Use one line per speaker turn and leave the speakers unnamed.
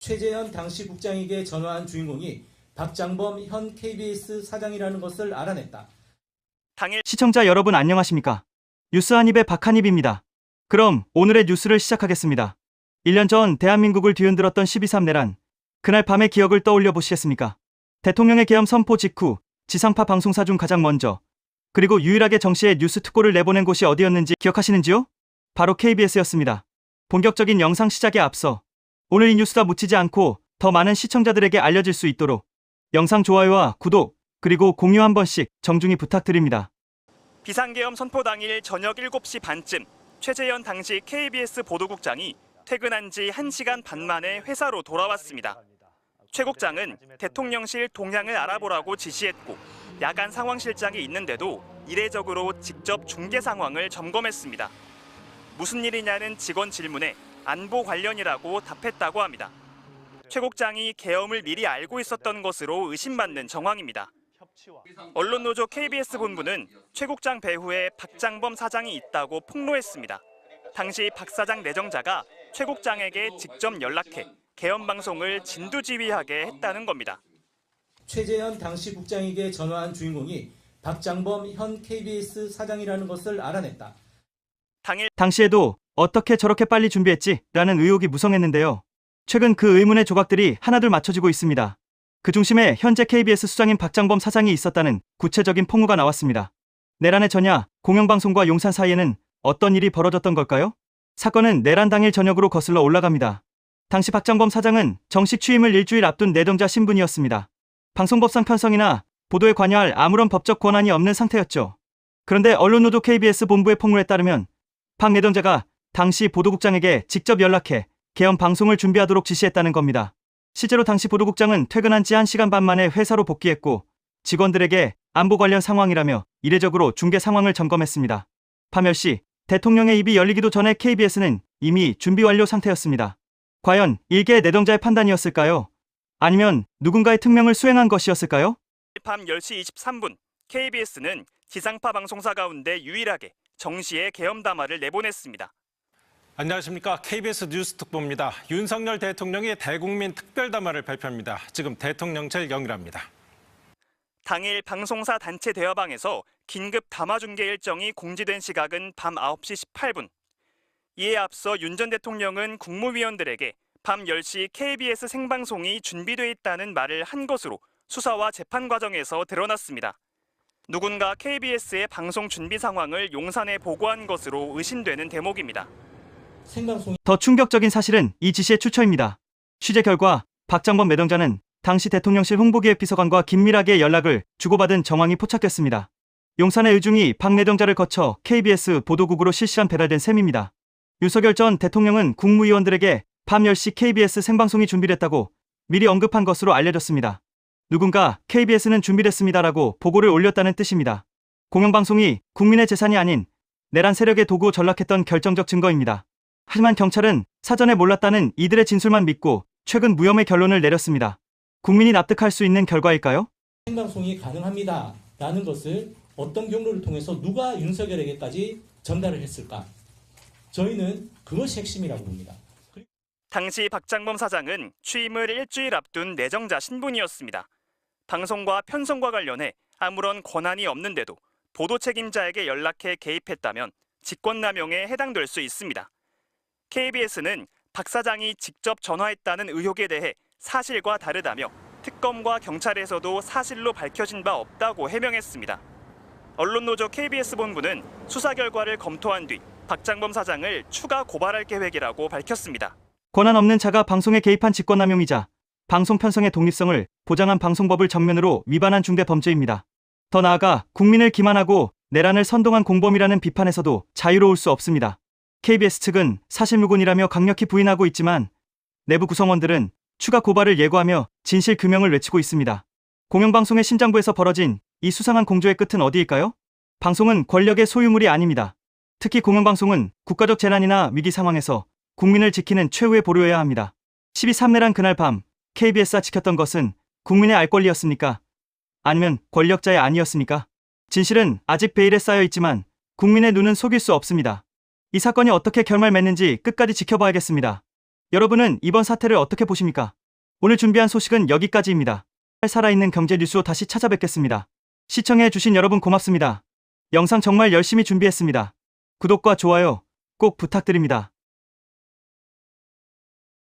최재현 당시 국장에게 전화한 주인공이 박장범 현 KBS 사장이라는 것을 알아냈다.
당일 시청자 여러분 안녕하십니까? 뉴스 한입의 박한입입니다. 그럼 오늘의 뉴스를 시작하겠습니다. 1년 전 대한민국을 뒤흔들었던 12.3 내란. 그날 밤의 기억을 떠올려 보시겠습니까? 대통령의 계엄 선포 직후 지상파 방송사 중 가장 먼저 그리고 유일하게 정시에 뉴스 특보를 내보낸 곳이 어디였는지 기억하시는지요? 바로 KBS였습니다. 본격적인 영상 시작에 앞서 오늘 이 뉴스가 묻히지 않고 더 많은 시청자들에게 알려질 수 있도록 영상 좋아요와 구독 그리고 공유 한 번씩 정중히 부탁드립니다. 비상계엄 선포 당일 저녁 7시 반쯤 최재현 당시 KBS 보도국장이 퇴근한 지 1시간 반 만에 회사로 돌아왔습니다. 최 국장은 대통령실 동향을 알아보라고 지시했고 야간 상황실장이 있는데도 이례적으로 직접 중계 상황을 점검했습니다. 무슨 일이냐는 직원 질문에 안보 관련이라고 답했다고 합니다. 최 국장이 계엄을 미리 알고 있었던 것으로 의심받는 정황입니다. 언론노조 KBS 본부는 최 국장 배후에 박장범 사장이 있다고 폭로했습니다. 당시 박 사장 내정자가 최 국장에게 직접 연락해 계엄 방송을 진두지휘하게 했다는 겁니다.
최재현 당시 국장에게 전화한 주인공이 박장범 현 KBS 사장이라는 것을 알아냈다.
당시에도 어떻게 저렇게 빨리 준비했지? 라는 의혹이 무성했는데요. 최근 그 의문의 조각들이 하나둘 맞춰지고 있습니다. 그 중심에 현재 KBS 수장인 박장범 사장이 있었다는 구체적인 폭로가 나왔습니다. 내란의 전야, 공영방송과 용산 사이에는 어떤 일이 벌어졌던 걸까요? 사건은 내란 당일 저녁으로 거슬러 올라갑니다. 당시 박장범 사장은 정식 취임을 일주일 앞둔 내정자 신분이었습니다. 방송법상 편성이나 보도에 관여할 아무런 법적 권한이 없는 상태였죠. 그런데 언론노조 KBS 본부의 폭로에 따르면 박 내정자가 당시 보도국장에게 직접 연락해 계엄 방송을 준비하도록 지시했다는 겁니다. 실제로 당시 보도국장은 퇴근한 지 1시간 반 만에 회사로 복귀했고 직원들에게 안보 관련 상황이라며 이례적으로 중계 상황을 점검했습니다. 밤 10시 대통령의 입이 열리기도 전에 KBS는 이미 준비 완료 상태였습니다. 과연 일개 내정자의 판단이었을까요? 아니면 누군가의 특명을 수행한 것이었을까요? 밤 10시 23분 KBS는 지상파 방송사 가운데 유일하게 정시에 계엄 담화를 내보냈습니다.
안녕하십니까. KBS 뉴스 특보입니다. 윤석열 대통령이 대국민 특별담화를 발표합니다. 지금 대통령실 연결합니다.
당일 방송사 단체 대화방에서 긴급 담화 중계 일정이 공지된 시각은 밤 9시 18분. 이에 앞서 윤 전 대통령은 국무위원들에게 밤 10시 KBS 생방송이 준비돼 있다는 말을 한 것으로 수사와 재판 과정에서 드러났습니다. 누군가 KBS의 방송 준비 상황을 용산에 보고한 것으로 의심되는 대목입니다. 더 충격적인 사실은 이 지시의 추처입니다. 취재 결과 박장범 내정자는 당시 대통령실 홍보기획비서관과 긴밀하게 연락을 주고받은 정황이 포착됐습니다. 용산의 의중이 박 내정자를 거쳐 KBS 보도국으로 실시간 배달된 셈입니다. 윤석열 전 대통령은 국무위원들에게 밤 10시 KBS 생방송이 준비됐다고 미리 언급한 것으로 알려졌습니다. 누군가 KBS는 준비됐습니다라고 보고를 올렸다는 뜻입니다. 공영방송이 국민의 재산이 아닌 내란 세력의 도구 전락했던 결정적 증거입니다. 하지만 경찰은 사전에 몰랐다는 이들의 진술만 믿고 최근 무혐의 결론을 내렸습니다. 국민이 납득할 수 있는 결과일까요?
생방송이 가능합니다. 라는 것을 어떤 경로를 통해서 누가 윤석열에게까지 전달을 했을까? 저희는 그것이 핵심이라고 봅니다.
당시 박장범 사장은 취임을 일주일 앞둔 내정자 신분이었습니다. 방송과 편성과 관련해 아무런 권한이 없는데도 보도 책임자에게 연락해 개입했다면 직권남용에 해당될 수 있습니다. KBS는 박 사장이 직접 전화했다는 의혹에 대해 사실과 다르다며 특검과 경찰에서도 사실로 밝혀진 바 없다고 해명했습니다. 언론노조 KBS 본부는 수사 결과를 검토한 뒤 박장범 사장을 추가 고발할 계획이라고 밝혔습니다. 권한 없는 자가 방송에 개입한 직권남용이자 방송 편성의 독립성을 보장한 방송법을 정면으로 위반한 중대 범죄입니다. 더 나아가 국민을 기만하고 내란을 선동한 공범이라는 비판에서도 자유로울 수 없습니다. KBS 측은 사실무근이라며 강력히 부인하고 있지만 내부 구성원들은 추가 고발을 예고하며 진실 규명을 외치고 있습니다. 공영방송의 심장부에서 벌어진 이 수상한 공조의 끝은 어디일까요? 방송은 권력의 소유물이 아닙니다. 특히 공영방송은 국가적 재난이나 위기 상황에서 국민을 지키는 최후의 보루여야 합니다. 12.3 내란 그날 밤 KBS가 지켰던 것은 국민의 알 권리였습니까? 아니면 권력자의 아니었습니까? 진실은 아직 베일에 쌓여 있지만 국민의 눈은 속일 수 없습니다. 이 사건이 어떻게 결말 맺는지 끝까지 지켜봐야겠습니다. 여러분은 이번 사태를 어떻게 보십니까? 오늘 준비한 소식은 여기까지입니다. 살아있는 경제 뉴스로 다시 찾아뵙겠습니다. 시청해주신 여러분 고맙습니다. 영상 정말 열심히 준비했습니다. 구독과 좋아요 꼭 부탁드립니다.